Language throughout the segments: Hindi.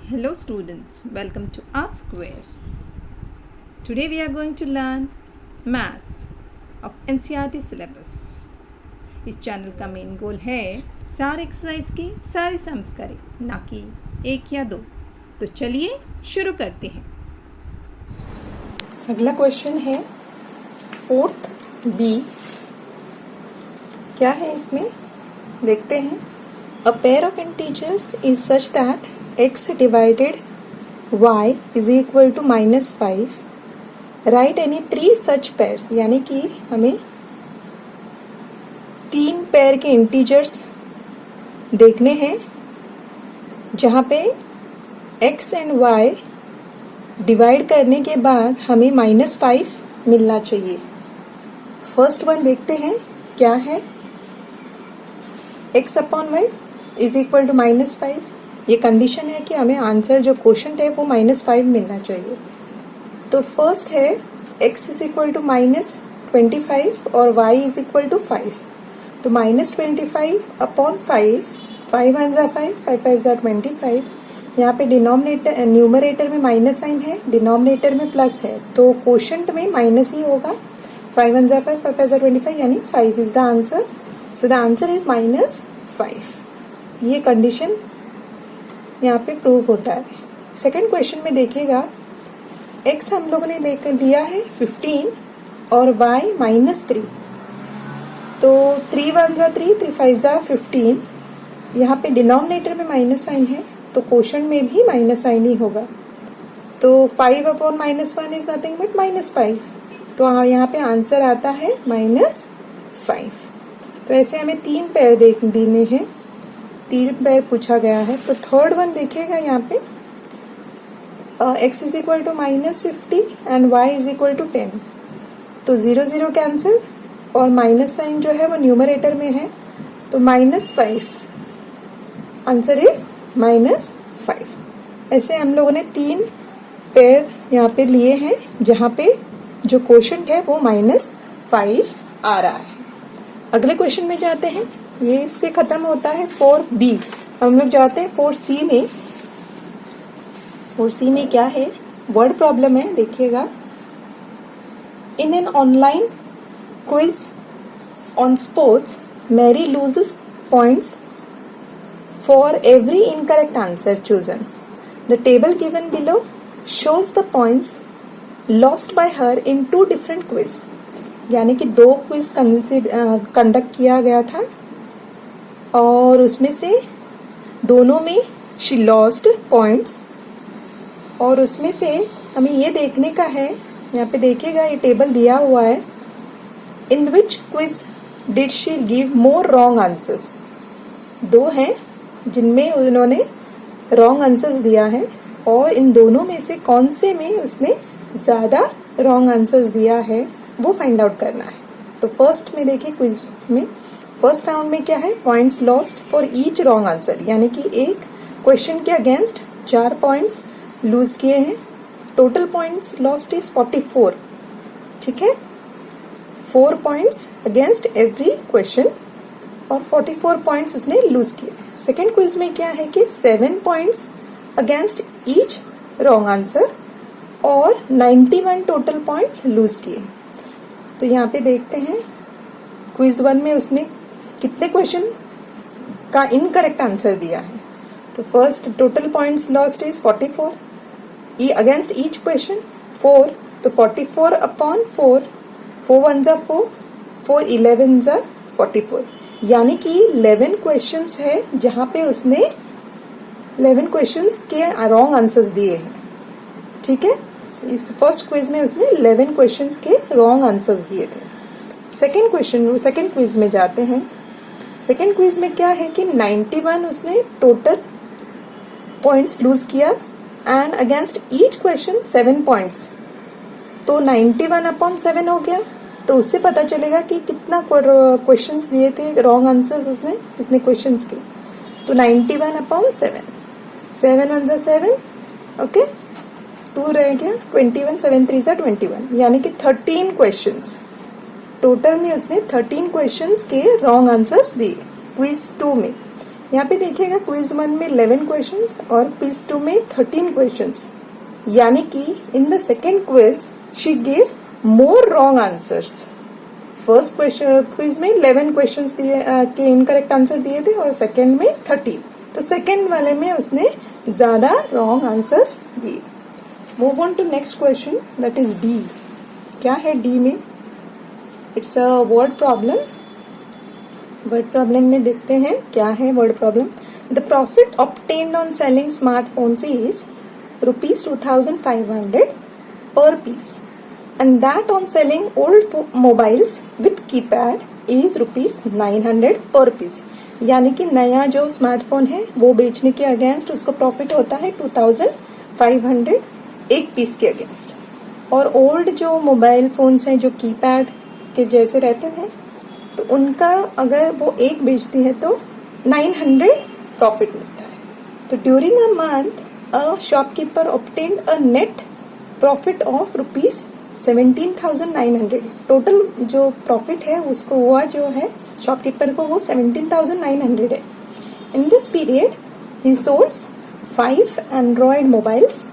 Hello students, welcome to R Square. Today we are going to learn Maths of NCERT syllabus. इस चैनल का मेन गोल है सारे एक्सरसाइज के सारे सम्स करें, ना कि एक या दो। तो चलिए शुरू करते हैं। अगला क्वेश्चन है 4th B। क्या है इसमें देखते हैं। A pair of integers is such that x divided y is equal to -5. Write any 3 such pairs। यानी कि हमें 3 पेयर के इंटीजर्स देखने हैं जहाँ पे x एंड y डिवाइड करने के बाद हमें -5 मिलना चाहिए। फर्स्ट वन देखते हैं क्या है। x upon y is equal to -5। ये कंडीशन है कि हमें आंसर जो क्वोशंट है वो -5 मिलना चाहिए। तो फर्स्ट है x इज इक्वल टू -25 और y इज इक्वल टू 5। तो -25 अपॉन 5, 5 1 जा 5, 5 5 जा 25। यहाँ पे डिनोमिनेटर न्यूमरेटर में माइनस साइन है, डिनोमिनेटर में प्लस है, तो क्वोशंट में माइनस ही होगा। 5 1 जा 5, 5 5 जा 25, यानी 5 is the answer. So the answer is -5। ये कंडीशन यहाँ पे प्रूव होता है। सेकंड क्वेश्चन में देखिएगा, x हम लोगों ने लेकर लिया है 15 और y -3। तो 3 1 जा 3, 3 5 जा 15। यहाँ पे डिनोमिनेटर में माइनस साइन है तो क्वोशंट में भी माइनस साइन ही होगा। तो 5 अपॉन -1 इज नथिंग बट -5। तो यहाँ पे आंसर आता है -5। तो ऐसे हमें 3 पेयर देने हैं, 3 पेयर पूछा गया है। तो थर्ड वन देखिएगा यहाँ पे x is equal to -50 and y is equal to 10। तो 0 0 कैंसिल और माइनस साइन जो है वो न्यूमरेटर में है, तो -5। Answer is -5। ऐसे हम लोगों ने 3 पेयर यहाँ पे लिए हैं जहाँ पे जो क्वोशंट है वो -5 आ रहा है। अगले क्वेश्चन में जाते हैं। ये इससे खत्म होता है 4B। हम लोग जाते हैं 4C में। 4C में क्या है, वर्ड प्रॉब्लम है, देखिएगा। In an online quiz on sports, Mary loses points for every incorrect answer chosen. The table given below shows the points lost by her in 2 different quiz. यानी कि 2 क्विज कंडक्ट किया गया था और उसमें से दोनों में शी लॉस्ट पॉइंट्स। और उसमें से हमें ये देखने का है, यहाँ पे देखिएगा ये टेबल दिया हुआ है। In which quiz did she give more wrong answers. 2 हैं जिनमें उन्होंने रॉन्ग आंसर्स दिया है और इन दोनों में से कौन से में उसने ज़्यादा रॉन्ग आंसर्स दिया है वो फाइंड आउट करना है। तो फर्स्ट में देखिए, क्विज में फर्स्ट राउंड में क्या है, points lost for each wrong answer. यानी कि एक क्वेश्चन के अगेंस्ट 4 पॉइंट्स लूज किए हैं। Total points lost is 44। ठीक है, 4 पॉइंट्स अगेंस्ट एवरी क्वेश्चन और 44 पॉइंट्स उसने लूज किए। सेकेंड क्विज में क्या है कि 7 points against each wrong answer और 91 टोटल पॉइंट्स लूज किए। तो यहाँ पे देखते हैं क्विज 1 में उसने कितने क्वेश्चन का इनकरेक्ट आंसर दिया है। तो first total points lost is 44, against each question 4। तो 44 अपॉन 4, 4 1 जा 4, 4 11 जा 44। यानी कि 11 क्वेश्चंस है जहाँ पे उसने 11 क्वेश्चंस के रॉन्ग आंसर्स दिए हैं। ठीक है, इस फर्स्ट क्विज में उसने 11 क्वेश्चंस के रॉन्ग आंसर्स दिए थे। सेकेंड क्विज में जाते हैं। सेकेंड क्विज में क्या है कि 91 उसने टोटल पॉइंट्स लूज किया and against each question 7 points. तो 91 अपॉन 7 हो गया। तो उससे पता चलेगा कि कितना क्वेश्चंस दिए थे रॉन्ग आंसर्स उसने, कितने क्वेश्चंस के। तो 91 अपॉन 7, 7 1 जा 7, ओके, 2 रह गया, 21, 7 3 जा 21। यानी कि 13 क्वेश्चंस टोटल में उसने 13 क्वेश्चंस के रॉन्ग आंसर्स दिए क्विज 2 में। यहाँ पे देखिएगा क्विज 1 में 11 क्वेश्चंस और क्विज 2 में 13 क्वेश्चंस, यानी कि in the second quiz she gave more wrong answers. First quiz में 11 क्वेश्चंस दिए के इनकरेक्ट आंसर दिए थे और सेकेंड में 13, तो सेकेंड वाले में उसने ज्यादा रॉन्ग आंसर्स दिए। Move on to next question, that is D. क्या है डी में? It's a word problem. Word problem में देखते हैं क्या है word problem. The profit obtained on selling smartphones is ₹2,500 per piece, and that on selling old mobiles with keypad is ₹900 per piece। यानी कि नया जो स्मार्टफोन है वो बेचने के अगेंस्ट उसको प्रॉफिट होता है 2,500 एक पीस के अगेंस्ट, और ओल्ड जो मोबाइल फोन्स हैं जो कीपैड के जैसे रहते हैं तो उनका अगर वो एक बेचती है तो 900 प्रॉफिट मिलता है। तो during a month a shopkeeper obtained a net profit of ₹17,900। Total जो प्रॉफिट है उसको हुआ जो है शॉपकीपर को वो 17,900 है। In this period he sold 5 android mobiles.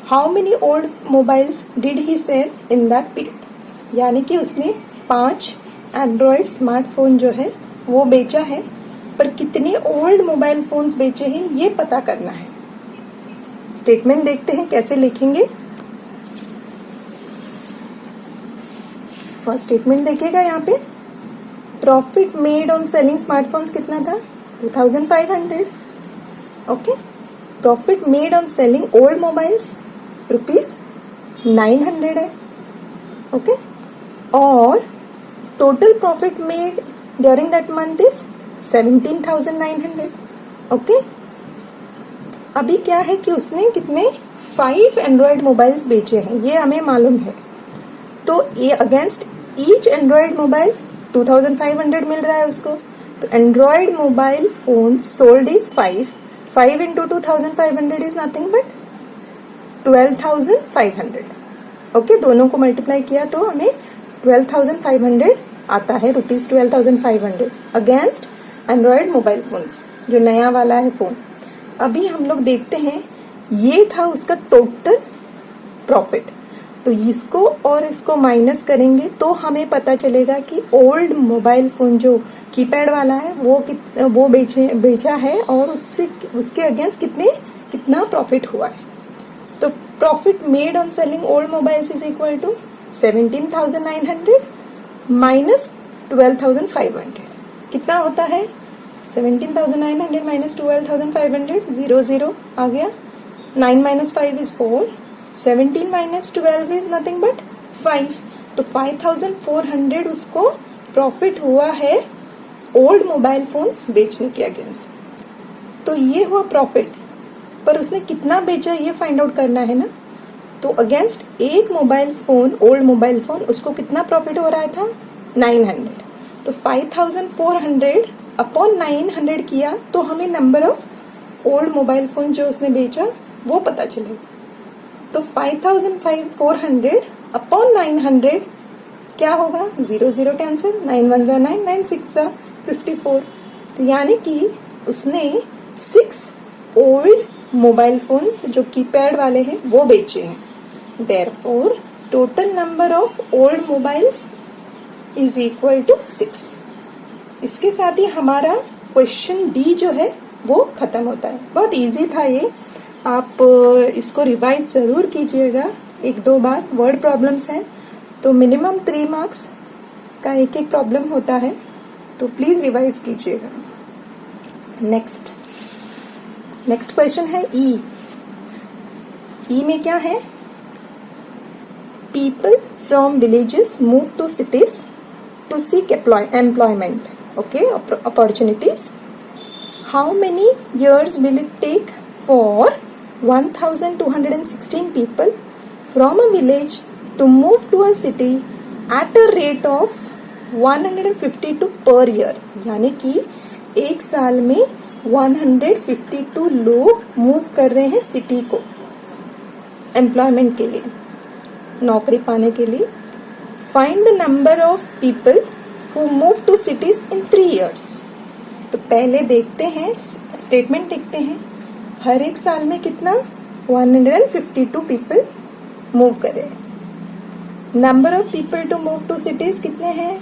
How many old mobiles did he sell in that period? यानी कि उसने 5 एंड्रॉयड स्मार्टफोन जो है वो बेचा है, पर कितने ओल्ड मोबाइल फोन्स बेचे हैं ये पता करना है। स्टेटमेंट देखते हैं कैसे लिखेंगे। फर्स्ट स्टेटमेंट देखिएगा यहाँ पे, profit made on selling smartphones कितना था? 2,500। Okay, profit made on selling old mobiles ₹900 है। ओके, और total profit made during that month is 17,900। Okay, अभी क्या है कि उसने कितने 5 एंड्रॉयड मोबाइल्स बेचे हैं ये हमें मालूम है, तो ये अगेंस्ट ईच एंड्रॉयड मोबाइल 2,500 मिल रहा है उसको। तो Android mobile phone sold is 5 into 2,500 is nothing but 12,500। Okay, दोनों को मल्टीप्लाई किया तो हमें 12,500 आता है, ₹12,500 अगेंस्ट एंड्रॉयड मोबाइल फोन्स जो नया वाला है फोन। अभी हम लोग देखते हैं ये था उसका टोटल प्रॉफिट, तो इसको और इसको माइनस करेंगे तो हमें पता चलेगा कि ओल्ड मोबाइल फोन जो कीपैड वाला है वो बेचा है और उसके अगेंस्ट कितना प्रॉफिट हुआ है। तो profit made on selling old mobiles is equal to 17,900 minus 12,500। कितना होता है? 17,900 माइनस 12,500, 0 आ गया। 9 minus 5 is 4, 17 minus 12 is nothing but 5। तो 5,400 उसको प्रॉफिट हुआ है ओल्ड मोबाइल फोन्स बेचने के अगेंस्ट। तो ये हुआ प्रॉफिट, पर उसने कितना बेचा ये फाइंड आउट करना है ना। तो अगेंस्ट एक mobile phone, old mobile phone, उसको कितना प्रॉफिट हो रहा था? 900। तो 5,400 अपॉन 900 किया तो हमें number of old mobile phone जो उसने बेचा वो पता चलेगा। तो 5,400 अपॉन 900 क्या होगा? 0 कैंसिल, 9 1 जा 9, 9 6 जा 54। तो यानी कि उसने 6 ओल्ड मोबाइल फोन्स जो कीपैड वाले हैं वो बेचे हैं। Therefore, total number of old mobiles is equal to 6। इसके साथ ही हमारा क्वेश्चन डी जो है वो खत्म होता है। बहुत इजी था ये, आप इसको रिवाइज जरूर कीजिएगा 1-2 बार। वर्ड प्रॉब्लम्स हैं तो मिनिमम 3 मार्क्स का एक प्रॉब्लम होता है, तो प्लीज रिवाइज कीजिएगा। नेक्स्ट क्वेश्चन है ई में क्या है? People from villages move to cities to seek employment, okay, opportunities. How many years will it take for 1,216 people from a village to move to a city at a rate of 152 per year? यानी कि एक साल में 152 लोग मूव कर रहे हैं सिटी को एम्प्लॉयमेंट के लिए, नौकरी पाने के लिए। Find the number of people who move to cities in 3 years। तो पहले देखते हैं, स्टेटमेंट देखते हैं, हर एक साल में कितना 152 पीपल मूव करे। Number of people to move to cities कितने हैं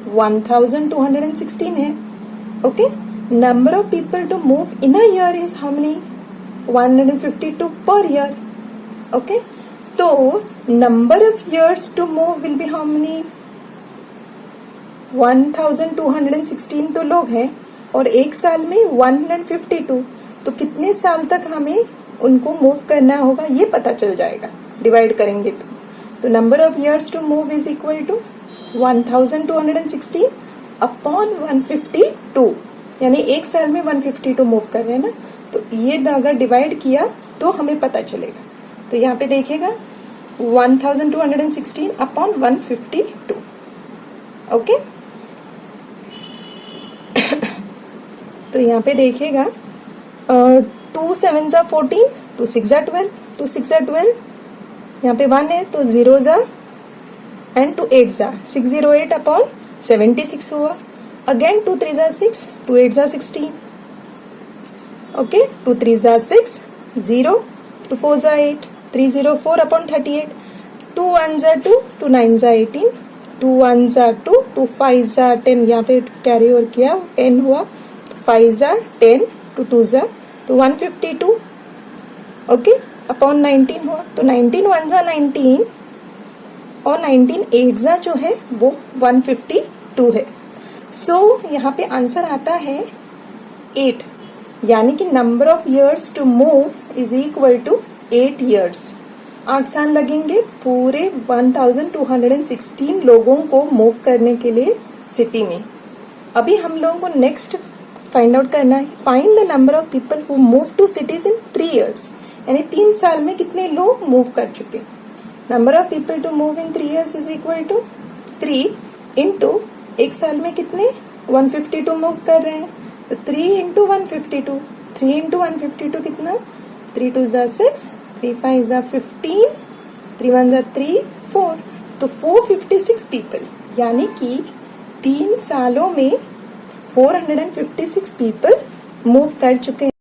1216 है। Okay, number of people to move in a year is how many 152 पर ईयर। ओके, तो number of years to move will be how many 1216 तो लोग हैं और एक साल में 152, तो कितने साल तक हमें उनको मूव करना होगा ये पता चल जाएगा डिवाइड करेंगे तो number of years to move is equal to 1216 upon 152, यानी एक साल में 152 मूव कर रहे हैं ना, तो ये अगर डिवाइड किया तो हमें पता चलेगा। तो यहाँ पे देखिएगा 1216 अपॉन 152। ओके, तो यहाँ पे देखिएगा 2 7 जा 14, 2 6 जा 12, 2 6 जा 12, यहाँ पे 1 है तो 0 जा एंड 2 8 जा 608 अपॉन 76 हुआ। अगेन 2 3 जा 6, 2 8 जा 16। ओके, 2 3 जा 6 0, 2 4 जा 8, 304 अपॉन 38, 2 1 जा 2, 2 9 जा 18, 2 1 जा 2, 2 5 जा 10, यहाँ पे कैरी ओवर किया 10 हुआ, 5 जा 10, 2 2 जा तो 152। ओके, अपॉन 19 हुआ तो 19 1 जा 19 और 19 8 जा जो है वो 152 है। सो यहाँ पे आंसर आता है 8, यानी कि number of years to move is equal to 8 years. 8 साल लगेंगे पूरे 1216 लोगों को मूव करने के लिए सिटी में। अभी हम लोगों को नेक्स्ट फाइंड आउट करना है, find the number of people who move to cities in 3 years, यानी 3 साल में कितने लोग मूव कर चुके। Number of people to move in 3 years is equal to 3 into एक साल में कितने 152 मूव कर रहे हैं, तो 3 इंटू 152, 3 इंटू 152 कितना 3 2 जा 6, 3 5 जा 15, 3 1 जा 3 4, तो 456 पीपल, यानी कि 3 सालों में 456 पीपल मूव कर चुके हैं।